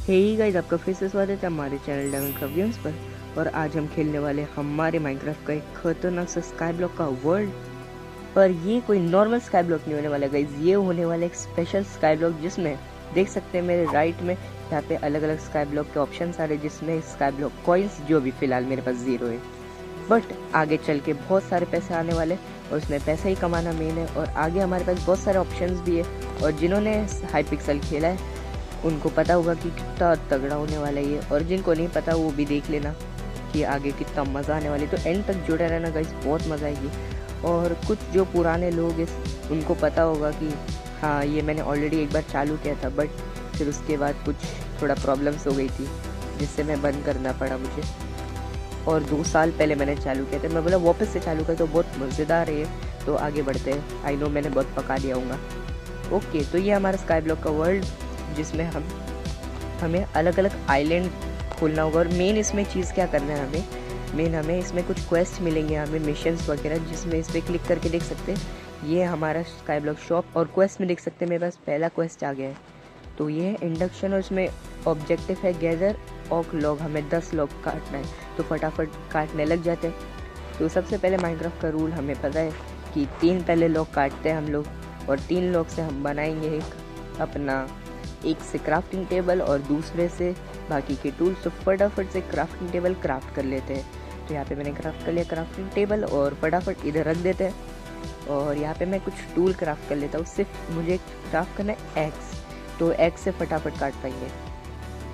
Hey guys, आपका फिर से स्वागत है हमारे चैनल डेमोक्राफ्ट गेम्स पर। और आज हम खेलने वाले हमारे माइनक्राफ्ट का एक खतरनाक सा स्काई ब्लॉक का वर्ल्ड। पर ये कोई नॉर्मल स्काई ब्लॉक नहीं होने वाला गाइस, ये होने वाला एक स्पेशल स्काई ब्लॉक जिसमें देख सकते हैं मेरे राइट में यहाँ पे अलग अलग स्काई ब्लॉक के ऑप्शन आ रहे हैं, जिसमें स्काई ब्लॉक कॉइन्स जो भी फिलहाल मेरे पास 0 है, बट आगे चल के बहुत सारे पैसे आने वाले और उसमें पैसा ही कमाना मेन है। और आगे हमारे पास बहुत सारे ऑप्शंस भी है, और जिन्होंने हाई पिक्सल खेला है उनको पता होगा कि कितना तगड़ा होने वाला है ये, और जिनको नहीं पता वो भी देख लेना कि आगे कितना मज़ा आने वाला है। तो एंड तक जुड़े रहना गाइस, बहुत मज़ा आएगी। और कुछ जो पुराने लोग उनको पता होगा कि हाँ ये मैंने ऑलरेडी एक बार चालू किया था, बट फिर उसके बाद कुछ थोड़ा प्रॉब्लम्स हो गई थी जिससे मैं बंद करना पड़ा मुझे। और 2 साल पहले मैंने चालू किया था, मैं बोला वापस से चालू कर तो बहुत मज़ेदार है। तो आगे बढ़ते हैं। आई नो मैंने बहुत पका दिया होगा। ओके, तो ये हमारा स्काई ब्लॉक का वर्ल्ड जिसमें हमें अलग अलग आइलैंड खोलना होगा। और मेन इसमें चीज़ क्या करना है, हमें इसमें कुछ क्वेस्ट मिलेंगे, हमें मिशंस वगैरह, जिसमें इस पर क्लिक करके देख सकते हैं ये हमारा स्काई ब्लॉक शॉप। और क्वेस्ट में देख सकते हैं मेरे पास पहला क्वेस्ट आ गया है, तो ये है इंडक्शन। और इसमें ऑब्जेक्टिव है गैदर ऑक लॉग, हमें 10 लॉग काटना है, तो फटाफट काटने लग जाते हैं। तो सबसे पहले माइनक्राफ्ट का रूल हमें पता है कि 3 पहले लॉग काटते हैं हम लोग, और 3 लॉग से हम बनाएंगे एक से क्राफ्टिंग टेबल और दूसरे से बाकी के टूल्स। तो फटाफट से क्राफ्टिंग टेबल क्राफ्ट कर लेते हैं। तो यहाँ पे मैंने क्राफ्ट कर लिया क्राफ्टिंग टेबल, और फटाफट इधर रख देते हैं। और यहाँ पे मैं कुछ टूल क्राफ्ट कर लेता हूँ, सिर्फ मुझे क्राफ्ट करना है एक्स, तो एक्स से फटाफट काट पाएंगे।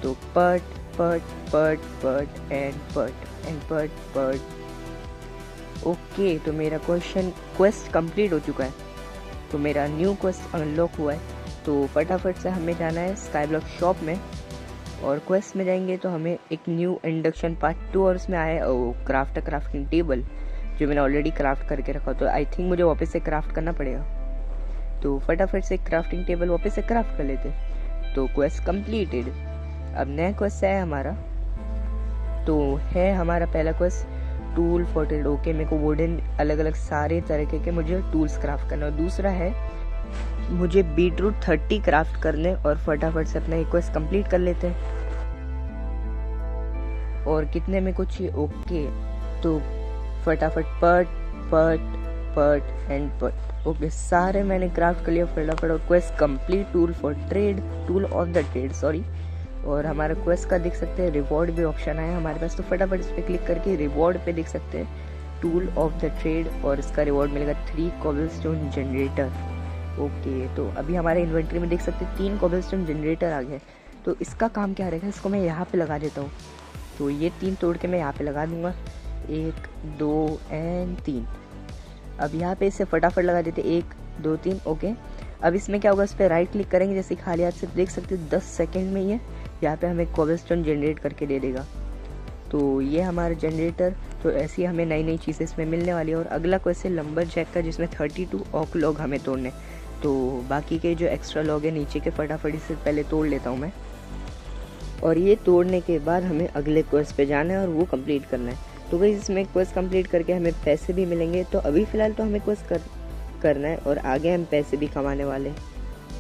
तो पट पट पट पट एंड पट पट। ओके, तो मेरा क्वेस्ट कंप्लीट हो चुका है, तो मेरा न्यू क्वेस्ट अनलॉक हुआ है। तो फटाफट से हमें जाना है स्काई ब्लॉक शॉप में, और क्वेस्ट में जाएंगे तो हमें एक न्यू इंडक्शन पार्ट 2, और उसमें आया क्राफ्टिंग टेबल जो मैंने ऑलरेडी क्राफ्ट करके रखा। तो आई थिंक मुझे वापस से क्राफ्ट करना पड़ेगा, तो फटाफट से क्राफ्टिंग टेबल वापस से क्राफ्ट कर लेते। तो क्वेस्ट कंप्लीटेड। अब नया क्वेस्ट है हमारा, तो है हमारा पहला quest tool for trade. Okay, मेरे को वुडन अलग अलग सारे तरीके के मुझे टूल्स क्राफ्ट करना। और दूसरा है मुझे बीटरूट 30 क्राफ्ट करने, और फटाफट से अपना क्वेस्ट कंप्लीट कर लेते हैं। और कितने में कुछ ओके, तो फटाफट पट एंड पट। ओके, सारे मैंने क्राफ्ट कर लिया फटाफट, और quest complete tool of the trade sorry. और हमारा क्वेस्ट का देख सकते हैं रिवॉर्ड भी ऑप्शन आया हमारे पास, तो फटाफट इस पर क्लिक करके रिवॉर्ड पे देख सकते हैं टूल ऑफ द ट्रेड, और इसका रिवॉर्ड मिलेगा 3 कोबलस्टोन जनरेटर। ओके, तो अभी हमारे इन्वेंट्री में देख सकते हैं 3 कोबलस्टोन जनरेटर आ गए। तो इसका काम क्या रहेगा, इसको मैं यहाँ पे लगा देता हूँ। तो ये 3 तोड़ के मैं यहाँ पे लगा दूंगा, 1 2 एंड 3। अब यहाँ पे इसे फटाफट लगा देते 1 2 3। ओके, अब इसमें क्या होगा, इस पर राइट क्लिक करेंगे, जैसे खाली हाथ से देख सकते हो 10 सेकेंड में ये यहाँ पे हमें कोबलस्टोन जनरेट करके दे देगा। तो ये हमारा जनरेटर। तो ऐसी हमें नई नई चीज़ें इसमें मिलने वाली है। और अगला क्वेश्चन है लंबर जैक का, जिसमें 32 ऑक लॉग हमें तोड़ने। तो बाकी के जो एक्स्ट्रा लॉग है नीचे के फटाफट इससे पहले तोड़ लेता हूँ मैं, और ये तोड़ने के बाद हमें अगले क्वेस्ट पे जाना है और वो कंप्लीट करना है। तो भाई इसमें क्वेस्ट कंप्लीट करके हमें पैसे भी मिलेंगे। तो अभी फ़िलहाल तो हमें क्वेस्ट करना है, और आगे हम पैसे भी कमाने वाले हैं।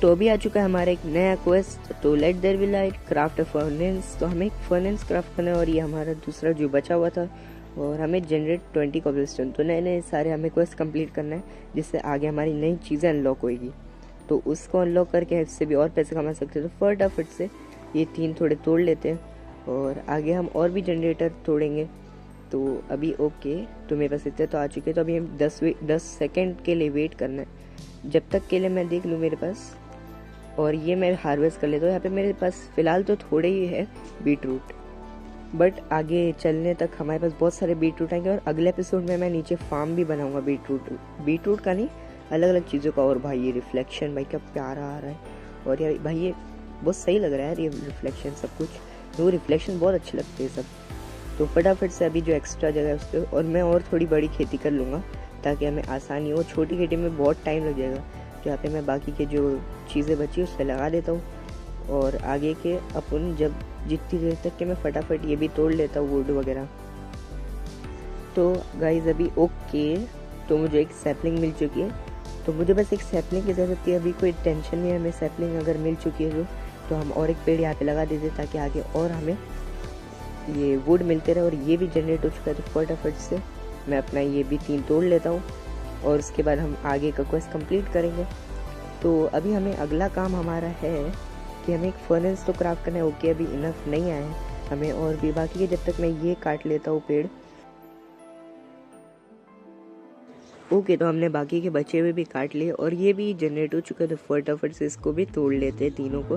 तो अभी आ चुका है हमारा एक नया क्वेस्ट, तो let there be light craft a furnace. तो हमें एक फर्नेस क्राफ्ट करना है, और ये हमारा दूसरा जो बचा हुआ था। और हमें जनरेट 20 कोबलस्टोन। तो नए सारे हमें क्वेस्ट कंप्लीट करना है, जिससे आगे हमारी नई चीज़ें अनलॉक होएगी। तो उसको अनलॉक करके इससे भी और पैसे कमा सकते हैं। तो फटाफट से ये 3 थोड़े तोड़ लेते हैं, और आगे हम और भी जनरेटर तोड़ेंगे। तो अभी ओके, तो मेरे पास इतने तो आ चुके हैं। तो अभी हम 10 सेकेंड के लिए वेट करना है, जब तक के लिए मैं देख लूँ मेरे पास। और ये मैं हार्वेस्ट कर लेता हूँ। यहाँ पे मेरे पास फ़िलहाल तो थोड़े ही है बीटरूट, बट आगे चलने तक हमारे पास बहुत सारे बीटरूट आएंगे। और अगले एपिसोड में मैं नीचे फार्म भी बनाऊंगा बीटरूट का नहीं, अलग अलग चीज़ों का। और भाई ये रिफ्लेक्शन भाई क्या प्यारा आ रहा है, और यार भाई ये बहुत सही लग रहा है यार, ये रिफ्लेक्शन सब कुछ, तो रिफ्लेक्शन बहुत अच्छे लगते हैं सब। तो फटाफट से अभी जो एक्स्ट्रा जगह है उस पर, और मैं और थोड़ी बड़ी खेती कर लूँगा ताकि हमें आसानी हो। छोटी खेती में बहुत टाइम लग जाएगा, तो यहाँ पे मैं बाकी के जो चीज़ें बची उस पर लगा देता हूँ। और आगे के अपन जब जितनी देर तक के मैं फटाफट ये भी तोड़ लेता हूँ वुड वगैरह। तो गाइज अभी ओके, तो मुझे एक सैपलिंग मिल चुकी है। तो मुझे बस एक सैपलिंग की ज़रूरत थी, अभी कोई टेंशन नहीं है, हमें सैपलिंग अगर मिल चुकी है तो तो हम और एक पेड़ यहाँ पे लगा देते ताकि आगे और हमें ये वुड मिलते रहे। और ये भी जनरेट हो चुका है, तो फटाफट से मैं अपना ये भी 3 तोड़ लेता हूँ और उसके बाद हम आगे का क्वेस्ट कंप्लीट करेंगे। तो अभी हमें अगला काम हमारा है कि हमें एक फर्नेस तो क्राफ्ट करना है। ओके, अभी इनफ नहीं आया है हमें और भी बाकी के, जब तक मैं ये काट लेता हूँ पेड़। ओके, तो हमने बाकी के बचे हुए भी काट लिए और ये भी जनरेट हो चुका है, तो फटाफट से इसको भी तोड़ लेते हैं तीनों को।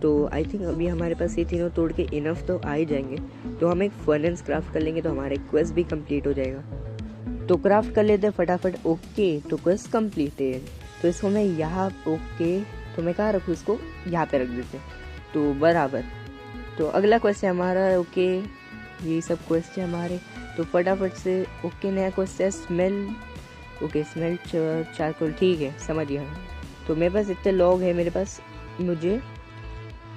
तो आई थिंक अभी हमारे पास ये तीनों तोड़ के इनफ तो आ ही जाएंगे। तो हम एक फर्नेस क्राफ्ट कर लेंगे तो हमारा क्वेस्ट भी कंप्लीट हो जाएगा। तो क्राफ्ट कर लेते हैं फटाफट। ओके, तो क्वेस्ट कंप्लीटेड। तो इसको मैं यहाँ, ओके तो मैं कहाँ रखूँ इसको, यहाँ पे रख देते हैं तो बराबर। तो अगला क्वेस्ट है हमारा। ओके, ये सब क्वेस्ट है हमारे, तो फटाफट से। ओके, नया क्वेस्ट है स्मेल। ओके, स्मेल चारकोल, ठीक है समझ गया। तो मेरे पास इतने लॉग है, मेरे पास मुझे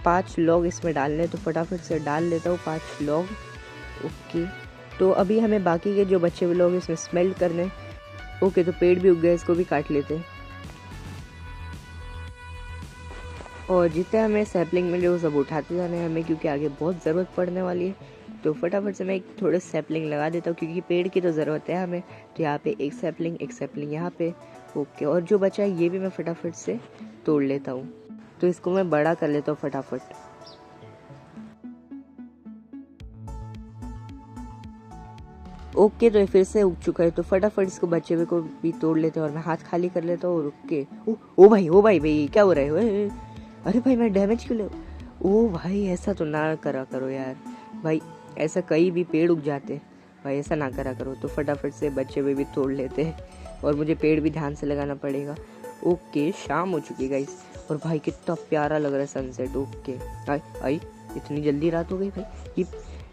5 लॉग इसमें डालने, तो फटाफट से डाल लेता हूँ 5 लॉग। ओके, तो अभी हमें बाकी के जो बचे हुए लोग इसमें स्मेल्ट करने। ओके, तो पेड़ भी उग गए, इसको भी काट लेते हैं। और जितने हमें सैपलिंग मिले वो सब उठाते जाने हैं हमें, क्योंकि आगे बहुत ज़रूरत पड़ने वाली है। तो फटाफट से मैं एक थोड़े सैपलिंग लगा देता हूँ क्योंकि पेड़ की तो ज़रूरत है हमें। तो यहाँ पे एक सैपलिंग यहाँ पे। ओके, और जो बचा है ये भी मैं फटाफट से तोड़ लेता हूँ। तो इसको मैं बड़ा कर लेता हूँ फटाफट। ओके, तो ये फिर से उग चुका है, तो फटाफट इसको बचे हुए को भी तोड़ लेते हैं और मैं हाथ खाली कर लेता हूँ। ओके, ओ भाई क्या हो रहा है? अरे भाई मैं डैमेज क्यों ले? ओ भाई ऐसा तो ना करा करो यार भाई, ऐसा कई भी पेड़ उग जाते भाई, ऐसा ना करा करो। तो फटाफट से बचे हुए भी तोड़ लेते हैं और मुझे पेड़ भी ध्यान से लगाना पड़ेगा। ओके, शाम हो चुकी है गाइस और भाई कितना प्यारा लग रहा है सनसेट। ओके, आई इतनी जल्दी रात हो गई भाई, ये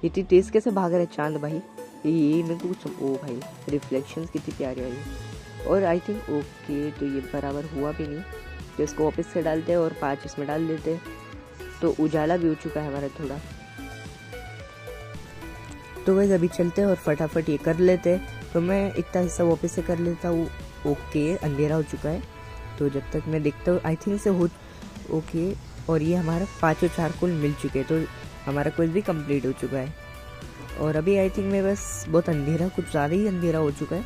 इतनी तेज कैसे भाग रहा है चांद भाई? ये मेरे को कुछ, ओ भाई रिफ्लेक्शंस कितनी प्यारी आई है। और आई थिंक ओके, तो ये बराबर हुआ भी नहीं, तो इसको वापस से डालते हैं और 5 इसमें डाल देते हैं। तो उजाला भी हो चुका है हमारा थोड़ा। तो वैसे अभी चलते हैं और फटाफट ये कर लेते हैं। तो मैं इतना हिस्सा वापस से कर लेता हूँ। ओके, अंधेरा हो चुका है, तो जब तक मैं देखता हूँ आई थिंक से हो। ओके, और ये हमारा 5 चारकोल मिल चुके हैं, तो हमारा क्वेस्ट भी कंप्लीट हो चुका है। और अभी आई थिंक मैं बस बहुत अंधेरा, कुछ ज़्यादा ही अंधेरा हो चुका है।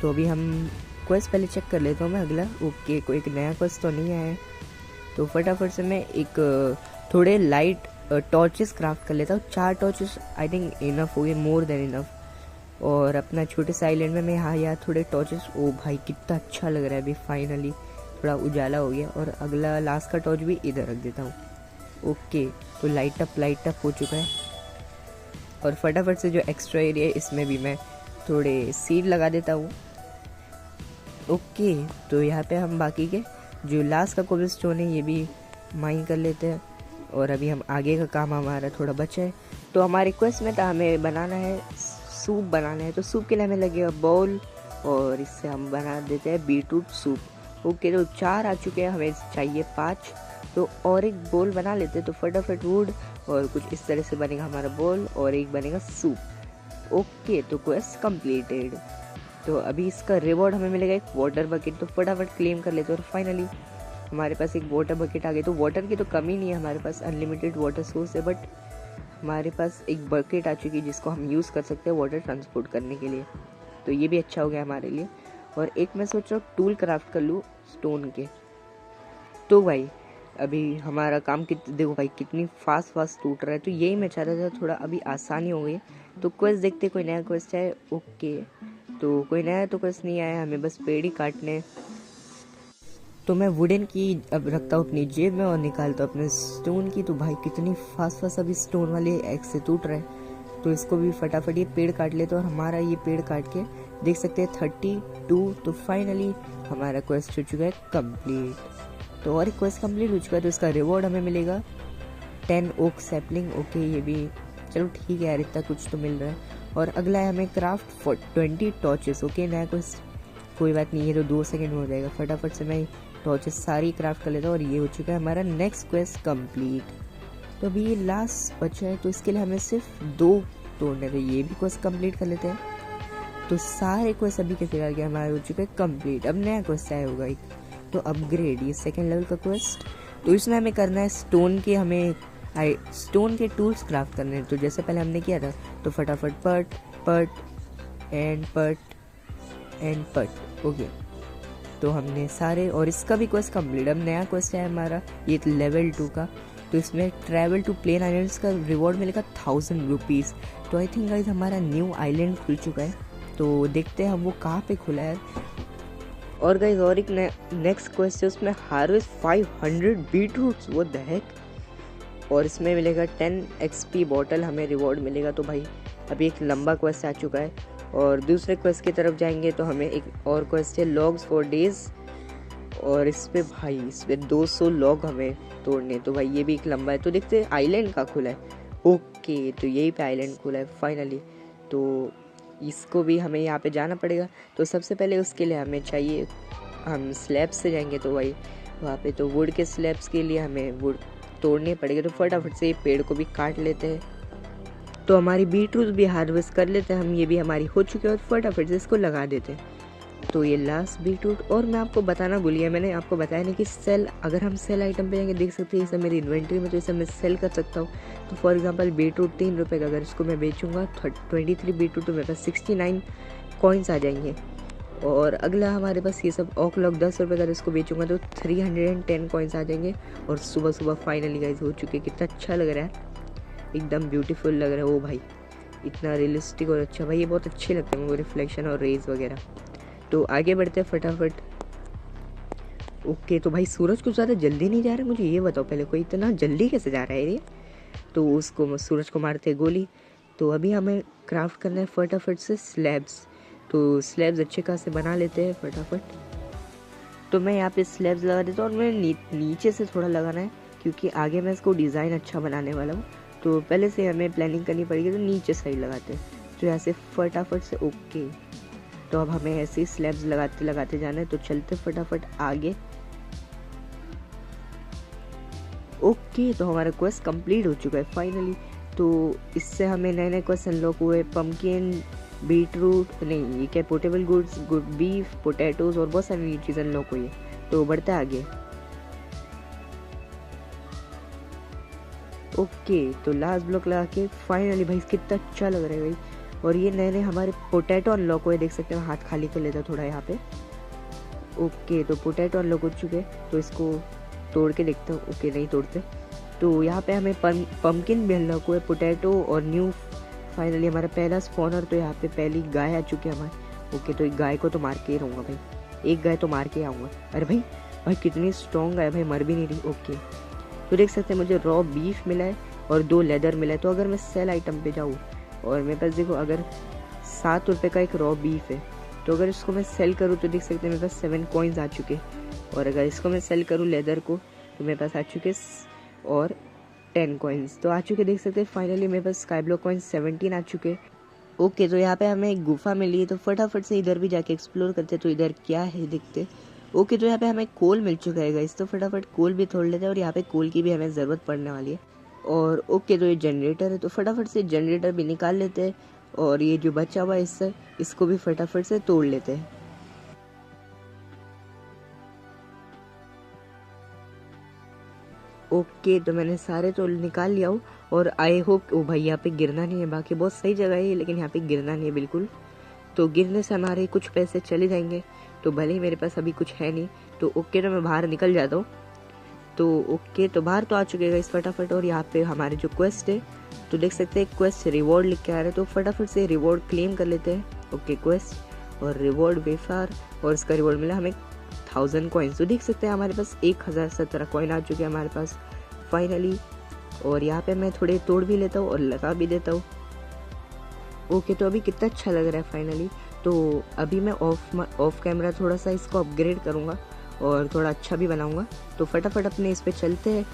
तो अभी हम क्वेस्ट पहले चेक कर लेता हूँ मैं अगला। ओके, कोई एक नया क्वेस्ट तो नहीं आया है, तो फटाफट से मैं एक थोड़े लाइट टॉर्चेस क्राफ्ट कर लेता हूँ। 4 टॉर्चेस आई थिंक इनफ हो गए, मोर देन इनफ। और अपना छोटे से आइलैंड में मैं यहाँ थोड़े टॉर्चेस। ओ भाई कितना अच्छा लग रहा है, अभी फाइनली थोड़ा उजाला हो गया। और अगला लास्ट का टॉर्च भी इधर रख देता हूँ। ओके, तो लाइट अप हो चुका है। और फटाफट से जो एक्स्ट्रा एरिया है इसमें भी मैं थोड़े सीड लगा देता हूँ। ओके, तो यहाँ पे हम बाकी के जो लास्ट का कोबलस्टोन है ये भी माइन कर लेते हैं। और अभी हम आगे का काम हमारा थोड़ा बचा है। तो हमारे क्वेस्ट में था हमें बनाना है सूप बनाना है, तो सूप के लिए हमें लगेगा बाउल और इससे हम बना देते हैं बीटरूट सूप। ओके, तो 4 आ चुके हैं, हमें चाहिए 5। तो और एक बोल बना लेते हैं। तो फटाफट वुड और कुछ इस तरह से बनेगा हमारा बोल और एक बनेगा सूप। ओके, तो क्वेस्ट कंप्लीटेड। तो अभी इसका रिवॉर्ड हमें मिलेगा एक वाटर बकेट, तो फटाफट क्लेम कर लेते हैं। और फाइनली हमारे पास एक वाटर बकेट आ गई। तो वाटर की तो कमी नहीं है, हमारे पास अनलिमिटेड वाटर सोर्स है, बट हमारे पास एक बकेट आ चुकी है जिसको हम यूज़ कर सकते हैं वाटर ट्रांसपोर्ट करने के लिए। तो ये भी अच्छा हो गया हमारे लिए। और एक मैं सोच रहा हूँ टूल क्राफ्ट कर लूँ स्टोन के। तो भाई अभी हमारा काम देखो भाई कितनी फास्ट टूट रहा है। तो यही मैं चाह रहा था, थोड़ा अभी आसानी हो गई। तो क्वेस्ट देखते कोई नया क्वेस्ट है। ओके, तो कोई नया तो क्वेस्ट नहीं आया, हमें बस पेड़ ही काटने। तो मैं वुडन की अब रखता हूँ अपनी जेब में और निकालता हूँ अपने स्टोन की। तो भाई कितनी फास्ट अभी स्टोन वाले एक्स से टूट रहे हैं। तो इसको भी फटाफट ये पेड़ काट लेते और हमारा ये पेड़ काट के देख सकते हैं 32। तो फाइनली हमारा क्वेस्ट हो चुका है कंप्लीट। तो और एक क्वेस्ट कंप्लीट हो चुका है, तो इसका रिवॉर्ड हमें मिलेगा 10 ओक सैपलिंग। ओके, ये भी चलो ठीक है यार, इतना कुछ तो मिल रहा है। और अगला है हमें क्राफ्ट फॉर 20 टॉर्चेस। ओके, नया क्वेस्ट कोई बात नहीं, ये तो 2 सेकेंड में हो जाएगा। फटाफट से मैं टॉर्चेस सारी क्राफ्ट कर लेता हूँ और ये हो चुका है हमारा नेक्स्ट क्वेस्ट कंप्लीट। तो अभी ये लास्ट बचा है, तो इसके लिए हमें सिर्फ 2 तोड़ने थे, ये भी क्वेस्ट कंप्लीट कर लेते हैं। तो सारे क्वेस्ट अभी के फिलहाल के हमारे हो चुके हैं कंप्लीट। अब नया क्वेस्ट आया होगा एक, तो अपग्रेड, ये 2nd लेवल का क्वेस्ट। तो इसमें हमें करना है स्टोन के टूल्स क्राफ्ट करने हैं। तो जैसे पहले हमने किया था, तो फटाफट पट पट एंड पट। ओके, तो हमने सारे, और इसका भी क्वेस्ट कंप्लीट। अब नया क्वेस्ट है हमारा ये लेवल 2 का। तो इसमें ट्रैवल टू प्लेन आइलैंड्स का रिवॉर्ड मिलेगा 1000 रुपीज़। तो आई थिंक गाइस हमारा न्यू आइलैंड खुल चुका है, तो देखते हैं हम वो कहाँ पे खुला है। और गाइस और एक नेक्स्ट क्वेस्ट है, उसमें हार्वेस्ट 500 बीटरूट्स, वो द हेक। और इसमें मिलेगा 10 XP बॉटल हमें रिवॉर्ड मिलेगा। तो भाई अभी एक लंबा क्वेस्ट आ चुका है। और दूसरे क्वेस्ट की तरफ जाएंगे तो हमें एक और क्वेस्ट है लॉग्स फॉर डेज, और इस पे 200 लॉग हमें तोड़ने। तो भाई ये भी एक लंबा है। तो देखते हैं आइलैंड का खुला है। ओके, तो यही पे आइलैंड खुला है फाइनली। तो इसको भी हमें यहाँ पे जाना पड़ेगा। तो सबसे पहले उसके लिए हमें चाहिए, हम स्लैब्स से जाएंगे। तो भाई वहाँ पे तो वुड के स्लैब्स के लिए हमें वुड तोड़ने पड़ेगा। तो फटाफट से पेड़ को भी काट लेते हैं। तो हमारी बीटरूट भी हार्वेस्ट कर लेते हैं हम, ये भी हमारी हो चुकी है। और फटाफट से इसको लगा देते हैं। तो ये लास्ट बीटरूट। और मैं आपको बताना भूल गया, मैंने आपको बताया नहीं कि सेल, अगर हम सेल आइटम पे जाएंगे देख सकते हैं ये सब मेरी इन्वेंट्री में, तो इसे मैं सेल कर सकता हूँ। तो फॉर एग्जांपल बीटरूट 3 रुपये का, अगर इसको मैं बेचूंगा 23 बीटरूट, तो मेरे पास 69 कॉइन्स आ जाएंगे। और अगला हमारे पास ये सब ऑक लॉक 10 रुपये का, अगर इसको बेचूंगा तो 310 कॉइन्स आ जाएंगे। और सुबह सुबह फाइनली गाइस हो चुके। कितना अच्छा लग रहा है, एकदम ब्यूटीफुल लग रहा है। ओ भाई इतना रियलिस्टिक और अच्छा, भाई ये बहुत अच्छे लगते हैं वो रिफ्लेक्शन और रेज वगैरह। तो आगे बढ़ते हैं फटाफट। ओके, तो भाई सूरज कुछ ज़्यादा जल्दी नहीं जा रहा है, मुझे ये बताओ पहले, कोई इतना जल्दी कैसे जा रहा है ये। तो उसको सूरज को मारते गोली। तो अभी हमें क्राफ्ट करना है फटाफट से स्लैब्स। तो स्लैब्स अच्छे खासे बना लेते हैं फटाफट। तो मैं यहाँ पे स्लैब्स लगा देता हूँ, और मैं नीचे से थोड़ा लगाना है क्योंकि आगे मैं इसको डिज़ाइन अच्छा बनाने वाला हूँ। तो पहले से हमें प्लानिंग करनी पड़ेगी। तो नीचे साइड लगाते हैं, तो यहाँ से फटाफट से। ओके, तो अब हमें ऐसे ही स्लैब्स लगाते लगाते जाना है। तो चलते फटाफट आगे। ओके, तो हमारा क्वेस्ट कंप्लीट हो चुका है फाइनली। तो इससे हमें नए नए क्वेस्ट अनलॉक हुए, पम्पकिन, बीटरूट नहीं, ये क्या, पोर्टेबल गुड्स, बीफ, पोटैटोज और बहुत सारी चीज़ें अनलॉक हुई है। तो बढ़ते आगे। ओके, तो लास्ट ब्लॉक लगा के फाइनली भाई कितना अच्छा लग रहा है भाई। और ये नए नए हमारे पोटैटो अनलॉक हुए, देख सकते हैं। हाथ खाली कर लेता थोड़ा यहाँ पे। ओके, तो पोटैटो अनलॉक हो चुके, तो इसको तोड़ के देखते हो। ओके, नहीं तोड़ते। तो यहाँ पे हमें पम्पकिन भी अनलॉक हुए, पोटैटो और न्यू फाइनली हमारा पहला स्पॉनर। तो यहाँ पे पहली गाय आ चुकी है हमारी। ओके, तो एक गाय को तो मार के ही रहूँगा भाई, एक गाय तो मार के आऊँगा। अरे भाई भाई कितनी स्ट्रॉन्ग है भाई, मर भी नहीं रही। ओके, तो देख सकते हैं मुझे रॉ बीफ मिला है और 2 लेदर मिला है। तो अगर मैं सेल आइटम पे जाऊँ, और मेरे पास देखो अगर 7 रुपये का एक रॉ बीफ है, तो अगर इसको मैं सेल करूँ तो देख सकते हैं मेरे पास 7 कॉइन्स आ चुके। और अगर इसको मैं सेल करूँ लेदर को, तो मेरे पास आ चुके और 10 कॉइन्स तो आ चुके, देख सकते हैं। फाइनली मेरे पास स्काई ब्लॉक कॉइन्स 17 आ चुके। ओके, तो यहाँ पे हमें एक गुफा मिली है, तो फटाफट से इधर भी जाके एक्सप्लोर करते। तो इधर क्या है देखते। ओके, तो यहाँ पे हमें कोल मिल चुका है गाइस, तो फटाफट कोल भी तोड़ लेते हैं। और यहाँ पे कोल की भी हमें ज़रूरत पड़ने वाली है। और ओके, तो ये जनरेटर है, तो फटाफट से जनरेटर भी निकाल लेते हैं। और ये जो बचा हुआ है इसको भी फटाफट से तोड़ लेते हैं। ओके, तो मैंने सारे तो निकाल लिया हूँ। और आई होप, ओ भाई यहाँ पे गिरना नहीं है, बाकी बहुत सही जगह है लेकिन यहाँ पे गिरना नहीं है बिल्कुल। तो गिरने से हमारे कुछ पैसे चले जाएंगे, तो भले ही मेरे पास अभी कुछ है नहीं। तो ओके, तो मैं बाहर निकल जाता हूँ। तो ओके, तो बाहर तो आ चुके हैं इस फटाफट। और यहाँ पे हमारे जो क्वेस्ट है, तो देख सकते हैं क्वेस्ट रिवॉर्ड लिख के आ रहा है, तो फटाफट से रिवॉर्ड क्लेम कर लेते हैं। ओके, क्वेस्ट और रिवॉर्ड वेफार, और इसका रिवॉर्ड मिला हमें 1000 कॉइन्स। तो देख सकते हैं हमारे पास 1017 कॉइन आ चुके हैं हमारे पास फाइनली। और यहाँ पे मैं थोड़े तोड़ भी लेता हूँ और लगा भी देता हूँ। ओके, तो अभी कितना अच्छा लग रहा है फाइनली। तो अभी मैं ऑफ कैमरा थोड़ा सा इसको अपग्रेड करूँगा और थोड़ा अच्छा भी बनाऊँगा। तो फटाफट अपने इस पे चलते हैं।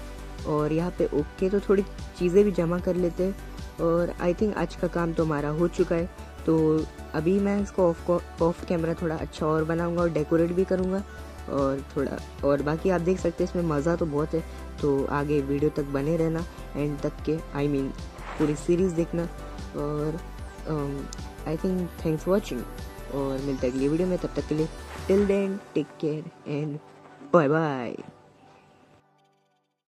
और यहाँ पे ओके, तो थोड़ी चीज़ें भी जमा कर लेते हैं। और आई थिंक आज का काम तो हमारा हो चुका है। तो अभी मैं इसको ऑफ कैमरा थोड़ा अच्छा और बनाऊँगा और डेकोरेट भी करूँगा और थोड़ा। और बाकी आप देख सकते हैं इसमें मज़ा तो बहुत है। तो आगे वीडियो तक बने रहना, एंड तक के, आई मीन पूरी सीरीज़ देखना। और आई थिंक थैंक्स वॉचिंग, और मिलते हैं अगली वीडियो में। तब तक के लिए till then take care and bye bye.